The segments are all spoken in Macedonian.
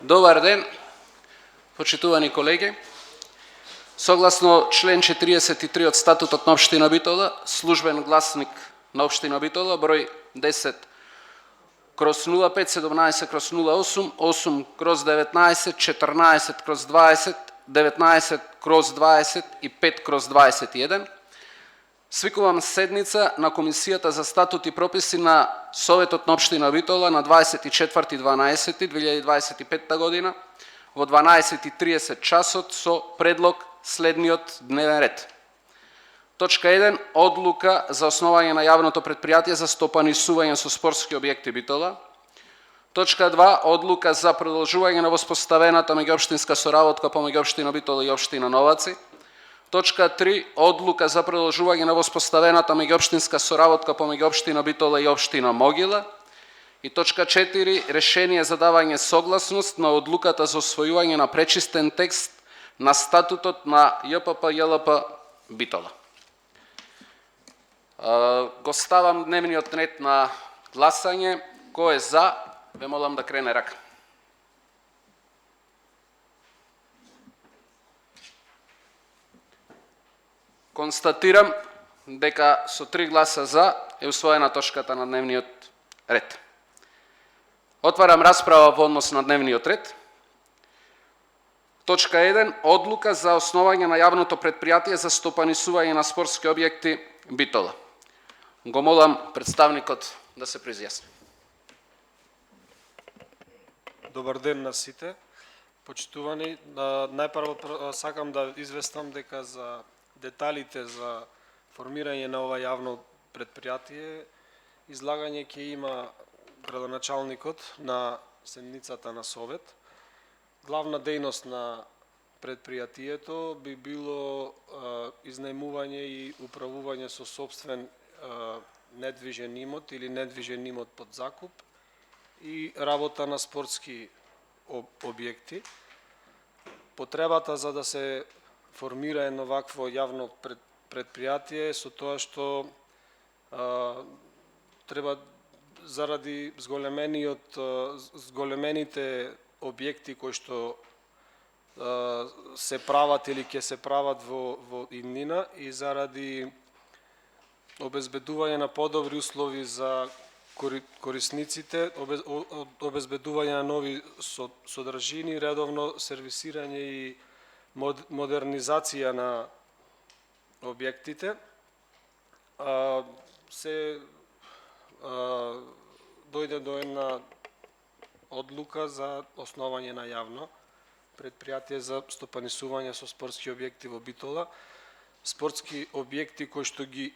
Добар ден, почитувани колеги. Согласно член 43 од Статутот на Општина Битола, службен гласник на Општина Битола, број 10/05, 17/08, 8/19, 14/20, 19/20 и 5/21, свикувам седница на Комисијата за статут и прописи на Советот на Општина Битола на 24.12.2025 година во 12:30 часот со предлог следниот дневен ред. Точка 1. Одлука за основање на јавното предпријатие за стопанисување со спортски објекти Битола. Точка 2. Одлука за продолжување на воспоставената меѓуопштинска соработка помеѓу Општина Битола и Општина Новаци. Точка 3. Одлука за продолжување на воспоставената меѓуопштинска соработка помеѓу Општина Битола и Општина Могила. И точка 4. Решение за давање согласност на одлуката за освојување на пречистен текст на статутот на ЈПП Битола. Го ставам дневниот ред на гласање. Кој е за? Ве молам да крене рака. Констатирам дека со 3 гласа за е усвоена точката на дневниот ред. Отварам расправа во однос на дневниот ред. Точка 1. Одлука за основање на јавното предпријатие за стопанисување на спортски објекти Битола. Го молам представникот да се произјасни. Добар ден на сите. Почитувани, најпрво сакам да известам дека за деталите за формирање на ова јавно предпријатие излагање ќе има градоначалникот на седницата на Совет. Главна дејност на предпријатието би било изнајмување и управување со сопствен недвижен имот или недвижен имот под закуп и работа на спортски објекти. Потребата за да се формира едно вакво јавно предпријатие со тоа што треба заради зголемените објекти кои што се прават или ќе се прават во иднина и заради обезбедување на подобри услови за корисниците, обезбедување на нови содржини, редовно сервисирање и модернизација на објектите, се дојде до една одлука за основање на јавно предпријатие за стопанисување со спортски објекти во Битола. Спортски објекти кои што ги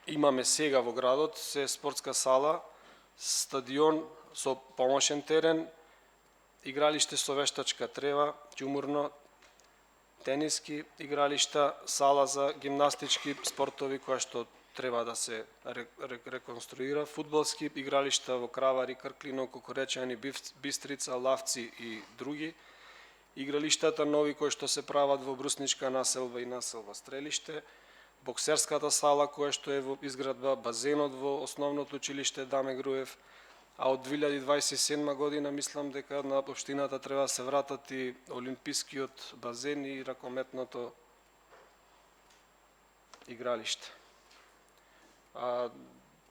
имаме сега во градот се спортска сала, стадион со помошен терен, игралиште со вештачка трева, ќумурно, тениски игралишта, сала за гимнастички спортови која што треба да се реконструира, фудбалски игралишта во Кравари, Крклино, Кокоречани, Бистрица, Лавци и други. Игралиштата нови кои што се прават во Брусничка населба и населба Стрелиште, боксерската сала која што е во изградба, базенот во основното училиште Даме Груев, а од 2027 година мислам дека на општината треба да се вратат и олимпискиот базен и ракометното игралиште.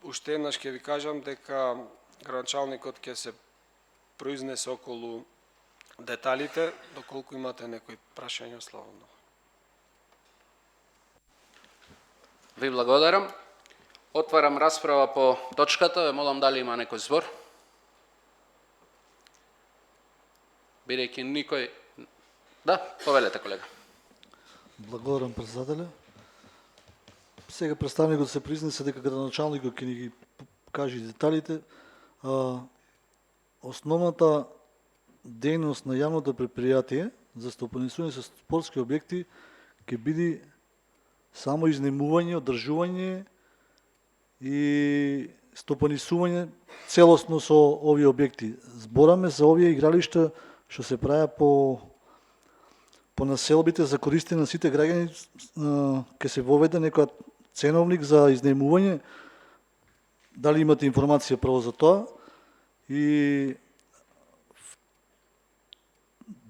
Уште еднаш ќе ви кажам дека градоначалникот ќе се произнесе околу деталите, доколку имате некои прашања слободно. Ви благодарам. Отварам расправа по точката. Ве молам дали има некој збор. Бидејќи никој... Да, повелете, колега. Благодарам, председателе. Сега представникот се произнесе дека градоначалникот ќе ни ги каже деталите. Основната дејност на јавното предпријатие за стопанисување со спортски објекти ќе биде само изнајмување, одржување и стопанисување целосно со овие објекти. Збораме за овие игралишта што се прави по населбите за користење на сите граѓани, ќе се воведе некоја ценовник за изнајмување. Дали имате информација прво за тоа? И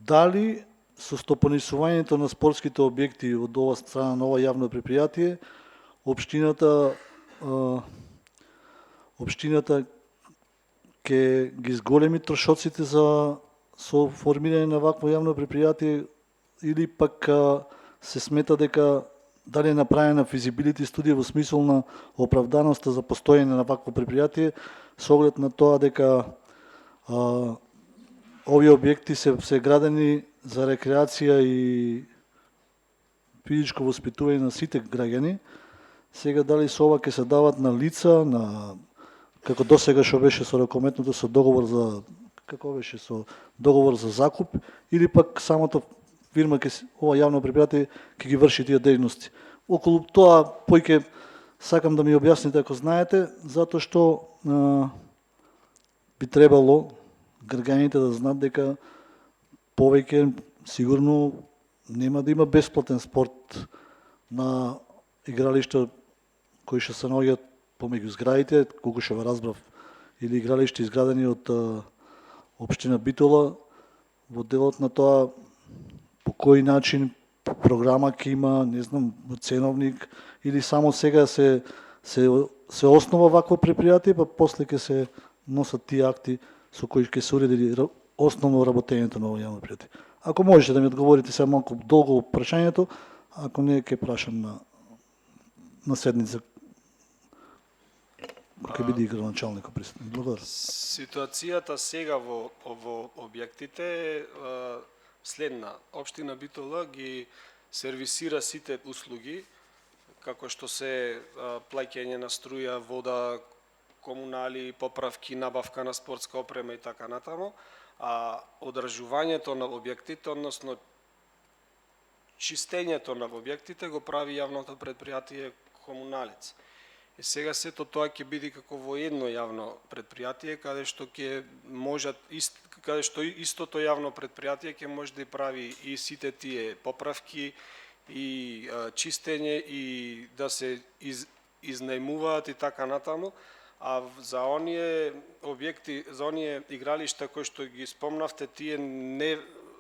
дали со стопанисувањето на спортските објекти од ова страна на ова јавно предпријатие, општината ќе ги зголеми трошоците со формирање на вакво јавно предпријатие, или пак се смета дека дали е направена физибилити студија во смисол на оправданоста за постоење на вакво предпријатие, со оглед на тоа дека овие објекти се градени за рекреација и физичко воспитување на сите граѓани. Сега дали со ова ќе се дават на лица, како досега што беше со ракометното со договор за закуп, или пак самото фирма ова јавно предпријатие ќе ги врши тие дејности. Околу тоа поиќе сакам да ми објасните ако знаете, затоа што би требало граѓаните да знаат дека повеќе сигурно нема да има бесплатен спорт на игралишта кои што се наоѓаат помеѓу зградите, колку што разбрав, или игралишта изградени од општина Битола, во делот на тоа по кој начин програма ќе има, не знам, ценовник, или само сега се основа вакво предпријатие, па после ќе се носат тие акти со кои ќе се уреди основно работењето на овој јавно предпријатие. Ако можете да ми одговорите сега малку долго прашањето, ако не ќе прашам на седница кој биде градоначалникот присутен. Благодарам. Ситуацијата сега во објектите е следна. Општина Битола ги сервисира сите услуги, како што се плаќање на струја, вода, комунали, поправки, набавка на спортска опрема и така натаму, а одржувањето на објектите, односно чистењето на објектите го прави јавното предпријатие Комуналец. И сега сето тоа ќе биде како во едно јавно предпријатие, каде што истото јавно предпријатие ќе може да прави и сите тие поправки и чистење и да се изнајмуваат и така натаму. А за оние објекти, за оние игралишта кои што ги спомнавте, тие не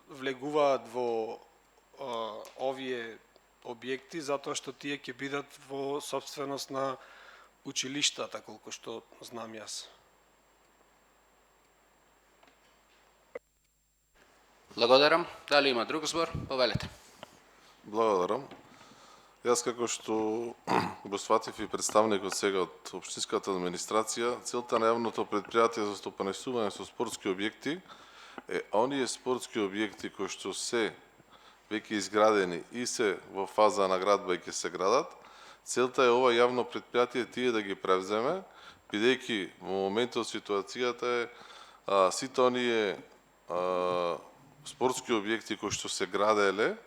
влегуваат во овие објекти, затоа што тие ќе бидат во собственост на училиштата, колку што знам јас. Благодарам. Дали има друг збор? Повелете. Благодарам. Јас како што го сватив и представникот сега од општинската администрација, целта на јавното предпријатие за стопанисување со спортски објекти е оние спортски објекти кои што се веќе изградени и се во фаза на градба и ќе се градат. Целта е ова јавно предпријатие тие да ги превземе, бидејќи во моментот ситуацијата е сите оние спортски објекти кои што се граделе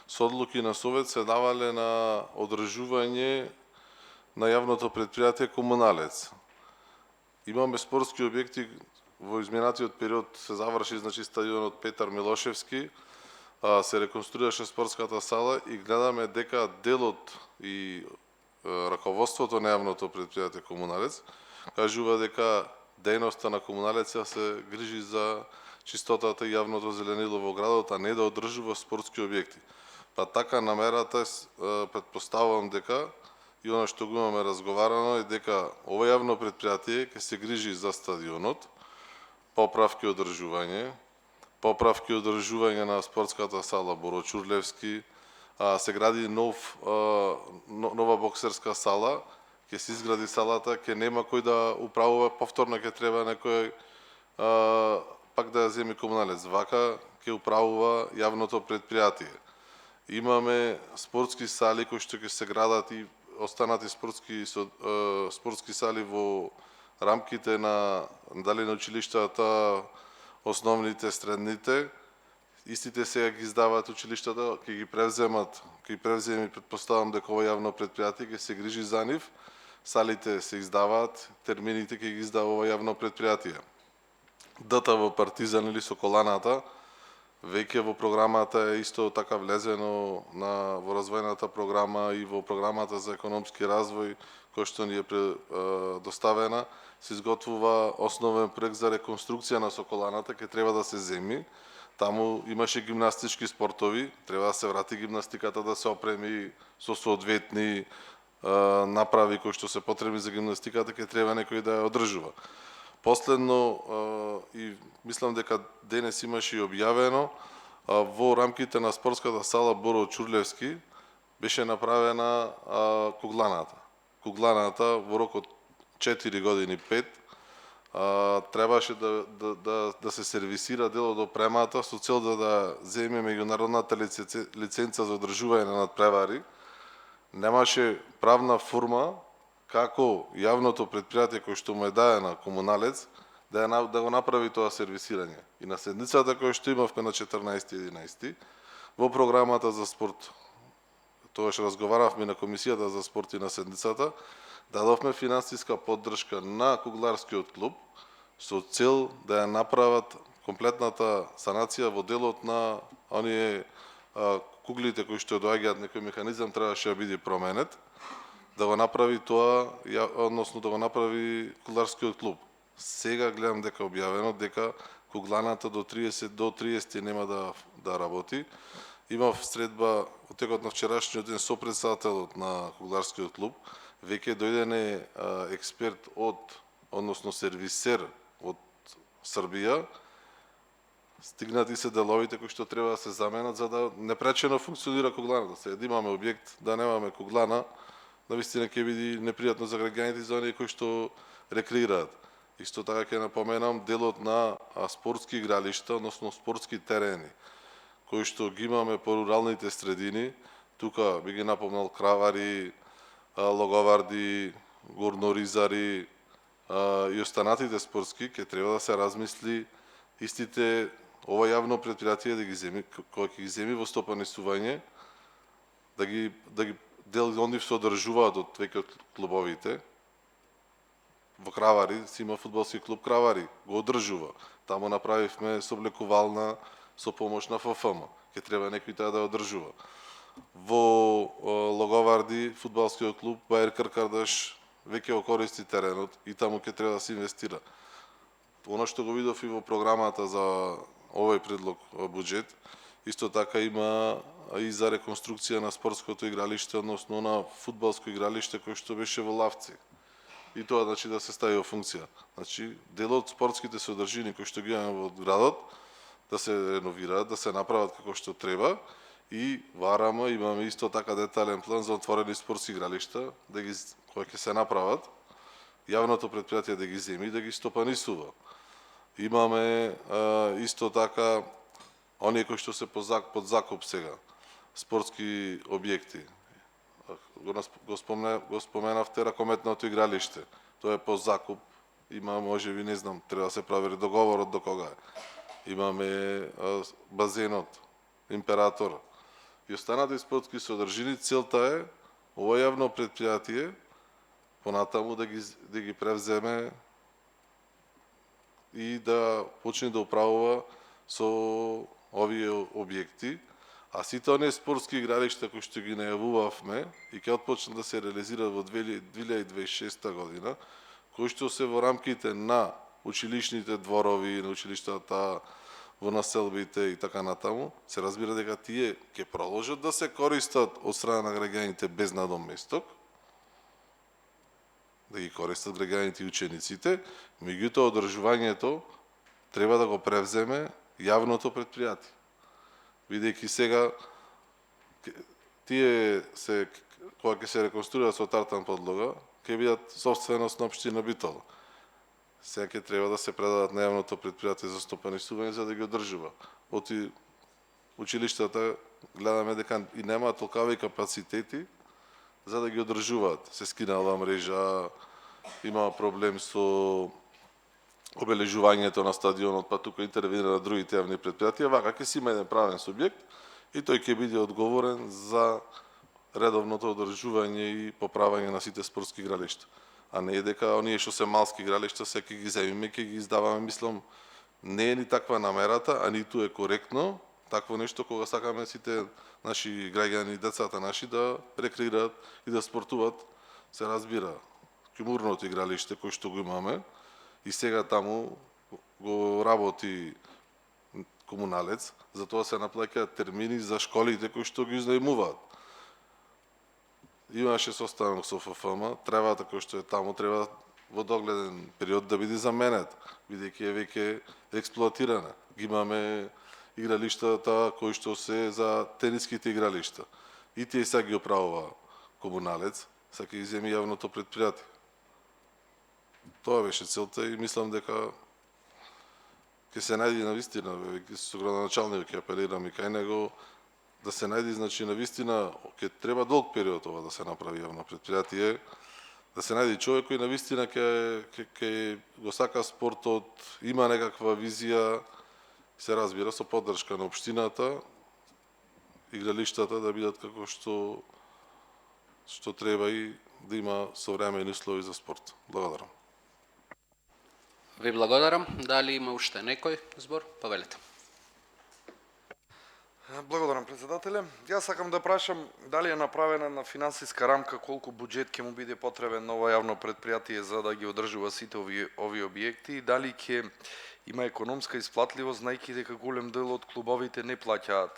со одлуки на Совет се давале на одржување на јавното предпријатие Комуналец. Имаме спортски објекти во изминатиот период се заврши стадионот Петар Милошевски, се реконструираше спортската сала и гледаме дека делот и раководството на јавното предпријатие Комуналец кажува дека дејноста на Комуналец се грижи за чистотата и јавното зеленило во градот, а не да одржува спортски објекти. Па така намерата претпоставувам дека и она што го имаме разговарано е дека ова јавно предпријатие ќе се грижи за стадионот, поправки и одржување на спортската сала Боро Чурлевски, се гради нова боксерска сала, ќе се изгради салата, ќе нема кој да управува, повторно ќе треба некој пак да ја земи Комуналец. Вака ќе управува јавното предпријатие. Имаме спортски сали кои што ќе се градат и останати спортски сали во рамките на дали на училиштата, основните, средните. Истите сега ги издаваат училиштата, ќе ги превземе, предпоставам дека ова јавно предпријатие ќе се грижи за нив. Салите се издаваат, термините ќе ги издава ова јавно предпријатие. ДТВ Партизан или Соколаната, веќе во програмата е исто така влезено во развојната програма и во програмата за економски развој, кој што ни е доставена, се изготвува основен проект за реконструкција на Соколаната, ќе треба да се земи, Таму имаше гимнастички спортови, треба да се врати гимнастиката, да се опреми со соодветни направи кои што се потребни за гимнастиката, ќе треба некој да ја одржува. Последно, и мислам дека денес имаше и објавено, во рамките на спортската сала Боро Чурлевски беше направена кугланата. Кугланата во рок од 4 години 5 требаше да се сервисира дел од опремата со цел да земе меѓународната лиценца за одржување на надпревари. Немаше правна форма како јавното предпријатие кој што му е дадена комуналец да го направи тоа сервисирање. И на седницата која што имавме на 14.11 во програмата за спорт, тогаш разговаравме на комисијата за спорт и на седницата, дадовме финансиска поддршка на кугларскиот клуб со цел да ја направат комплетната санација во делот на оние куглите кои што доаѓаат, некој механизам требаше да биде променет, да го направи тоа, односно да го направи кугларскиот клуб. Сега гледам дека објавено дека кугланата до 30 нема да работи. Имав средба во текот на вчерашниот ден со претседателот на кугларскиот клуб. Веќе дојден експерт односно сервисер од Србија. Стигнати се деловите кои што треба да се заменат за да непречено функционира кугланата. Сега да имаме објект, да немаме куглана, навистина ќе биде непријатно за граѓаните и за оние кои што рекреираат. Исто така ќе напоменам делот на спортски игралишта, односно спортски терени, кои што ги имаме по руралните средини. Тука би ги напомнал Кравари, Логоварди, Горноризари и останатите спортски, ќе треба да се размисли истите ова јавно предпријатие да ги земи, кога ќе ги земи во стопанисување, да ги дел оние се одржуваат од веќе од клубовите. Во Кравари си има фудбалски клуб Кравари, го одржува. Таму направивме соблекувална со помош на ФФМ. Ќе треба некој таа да одржува. Во Логоварди фудбалскиот клуб Баер Каркардаш веќе го користи теренот и таму ќе треба да се инвестира. Оно што го видов и во програмата за овој предлог буџет, исто така има и за реконструкција на спортското игралиште, односно на фудбалско игралиште кој што беше во Лавци. И тоа значи да се стави во функција. Значи делот спортските содржини кои што ги имаме во градот да се реновираат, да се направат како што треба и вараме имаме исто така детален план за отворени спортски игралишта кои ќе се направат, јавното предпријатие да ги земи и да ги стопанисува. Имаме исто така оние кои што се под закуп сега, спортски објекти. Го споменавте ракометното игралиште. Тоа е по закуп. Има, можеби, не знам, треба да се провери договорот до кога е. Имаме базенот, Император. И останати спортски содржини, целта е ова јавно предпријатие понатаму да ги превземе и да почне да управува со овие објекти, а сите оние спортски игралишта кои што ги најавувавме и ќе отпочнат да се реализираат во 2026 година, кои што се во рамките на училишните дворови, на училиштата, во населбите и така натаму, се разбира дека тие ќе продолжат да се користат од страна на граѓаните без надоместок, да ги користат граѓаните и учениците, меѓутоа одржувањето треба да го превземе јавното предпријатие. Бидејќи сега тие кога ќе се реконструираат со тартан подлога, ќе бидат собственост на општина Битола. Сега ќе треба да се предадат на јавното предпријатие за стопанисување за да ги одржува. Оти училиштата гледаме дека и немаат толкави капацитети за да ги одржуваат. Се скинала мрежа, има проблем со обележувањето на стадионот, па тука интервенира другите јавни предпријатија, вака ќе си има еден правен субјект и тој ќе биде одговорен за редовното одржување и поправање на сите спортски игралишта. А не е дека оние што се малски игралишта се ќе ги земиме, ќе ги издаваме, мислам, не е ни таква намерата, а ниту е коректно такво нешто кога сакаме сите наши граѓани, децата наши да рекреираат и да спортуваат, се разбира, кумурното игралиште кој што го имаме и сега таму го работи комуналец, затоа се наплаќаат термини за школите кои што ги изнајмуваат. Имаше состанок со ФФМ, треба кој што е таму, треба во догледен период да биде заменет, бидејќи е веќе експлоатирана. Ги имаме игралиштата кои што се за тениските игралишта. И тие сега ги оправува комуналец, сега ќе ги земи јавното предпријатие. Тоа беше целта и мислам дека ќе се најде навистина, со градоначалникот ќе апелирам и кај него, да се најде, значи, навистина, ќе треба долг период ова да се направи јавно предпријатие, да се најде човек кој навистина ќе го сака спортот, има некаква визија, се разбира со поддршка на општината, игралиштата да бидат како што треба и да има современи услови за спорт. Благодарам. Ви благодарам. Дали има уште некој збор? Повелете. Благодарам, председателе. Јас сакам да прашам дали е направена на финансиска рамка колку буџет ќе му биде потребен на ова јавно предпријатие за да ги одржува сите овие објекти и дали ќе има економска исплатливост, знајќи дека голем дел од клубовите не плаќаат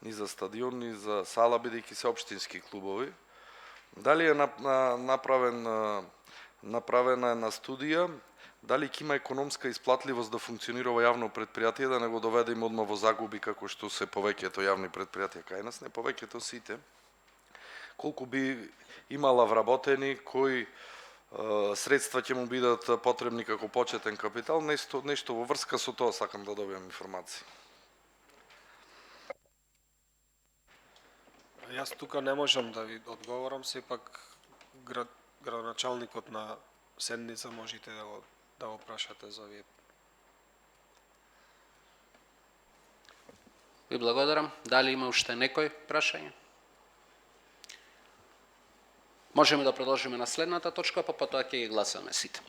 ни за стадион, ни за сала, бидејќи се општински клубови. Дали е направена една студија, дали ќе има економска исплатливост да функционира ова јавно предпријатие, да не го доведеме одма во загуби како што се повеќето јавни предпријатија кај нас, не повеќето сите. Колку би имала вработени, кои средства ќе му бидат потребни како почетен капитал, нешто во врска со тоа сакам да добиам информации. Јас тука не можам да ви одговорам, сепак градоначалникот на Сенница можете да го прашате за овие. Ви благодарам. Дали има уште некој прашање? Можеме да продолжиме на следната точка, па потоа ќе ги гласаме сите.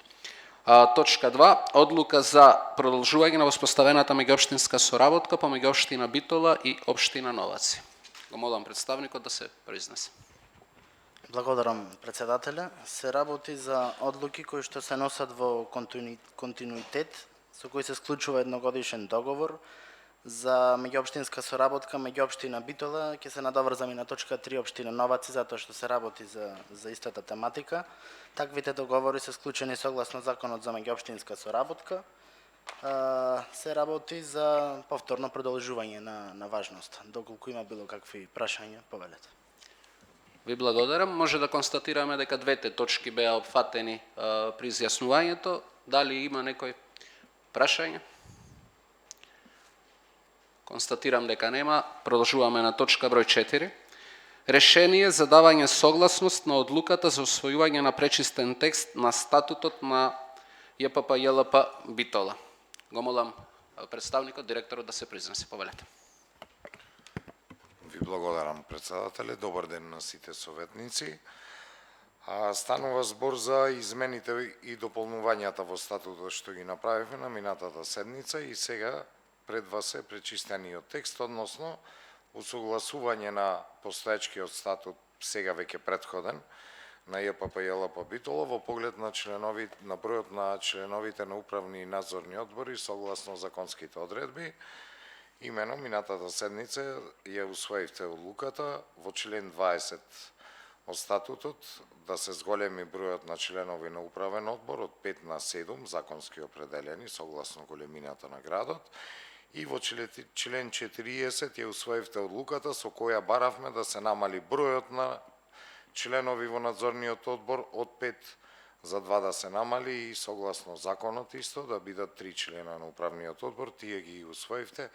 Точка 2. Одлука за продолжување на воспоставената меѓуопштинска соработка помеѓу општина Битола и општина Новаци. Го молам представникот да се произнесе. Благодарам, председателе. Се работи за одлуки кои што се носат во континуитет, со кои се склучува едногодишен договор за меѓуопштинска соработка меѓу општина Битола. Ќе се надоврзам и на точка 3 општина Новаци, затоа што се работи за истата тематика. Таквите договори се склучени согласно законот за меѓуопштинска соработка. Се работи за повторно продолжување на важност. Доколку има било какви прашања, повелете. Ви благодарам. Може да констатираме дека двете точки беа опфатени при изјаснувањето. Дали има некој прашање? Констатирам дека нема. Продолжуваме на точка број 4. Решение за давање согласност на одлуката за усвојување на пречистен текст на статутот на ЈПП ЈЛП Битола. Го молам представникот, директорот да се произнесе. Повелете. Ви благодарам, председателе. Добар ден на сите советници. Станува збор за измените и дополнувањата во статутот што ги направивме на минатата седница и сега пред вас е пречистениот текст, односно усогласување на постоечкиот статут, сега веќе претходен, на ЈПП ЈЛП Битола во поглед на бројот на членовите на управни и надзорни одбори согласно законските одредби. Имено, минатата седница ја усвоивте одлуката во член 20 од статутот да се зголеми бројот на членови на управен одбор од 5 на 7 законски определени согласно големината на градот и во член 40 ја усвоивте одлуката со која баравме да се намали бројот на членови во надзорниот одбор од 5 за 2 да се намали и согласно законот исто да бидат 3 члена на управниот одбор, тие ги усвоивте.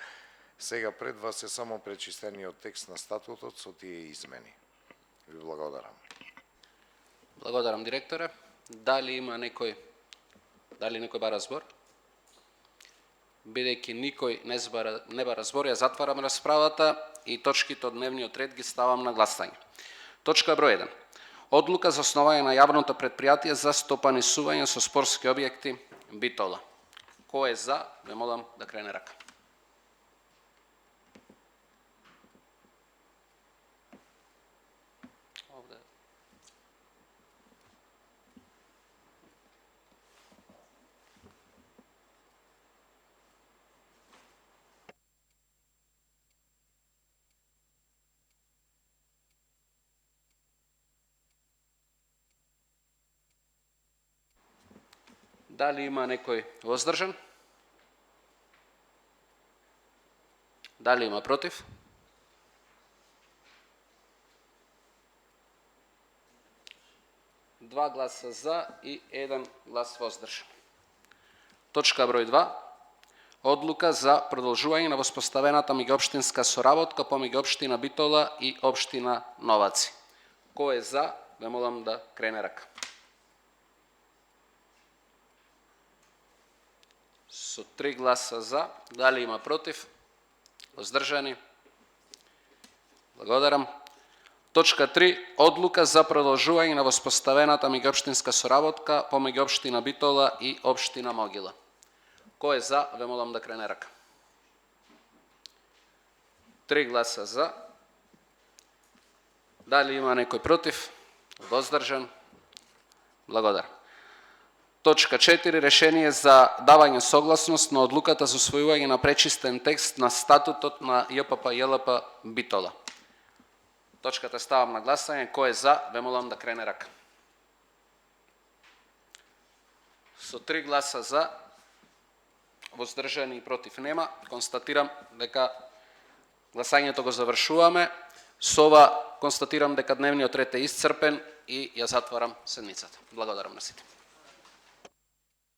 Сега пред вас е само пречистениот текст на статутот со тие измени. Ви благодарам. Благодарам, директоре. Дали некој бара збор? Бидејќи никој не бара збор, ја затварам расправата и точките од дневниот ред ги ставам на гласање. Точка број 1. Одлука за основање на јавното предпријатие за стопанисување со спортски објекти Битола. Кој е за? Ве молам да крене рака. Дали има некој воздржан? Дали има против? Два гласа за и 1 глас воздржан. Точка број 2. Одлука за продолжување на воспоставената меѓуопштинска соработка помеѓу општина Битола и општина Новаци. Кој е за, ве молам да крене рака. Со 3 гласа за, дали има против? Воздржани? Благодарам. Точка 3. Одлука за продолжување на воспоставената меѓуопштинска соработка помеѓу општина Битола и општина Могила. Кој е за, ве молам да крене рака. 3 гласа за. Дали има некој против? Воздржан? Благодарам. Точка 4. Решение за давање согласност на одлуката за усвојување на пречистен текст на статутот на ЈПП ЈЛП Битола. Точката ставам на гласање. Кој е за, ве молам да крене рака. Со 3 гласа за, воздржани и против нема, констатирам дека гласањето го завршуваме. Со ова констатирам дека дневниот ред е исцрпен и ја затварам седницата. Благодарам на сите.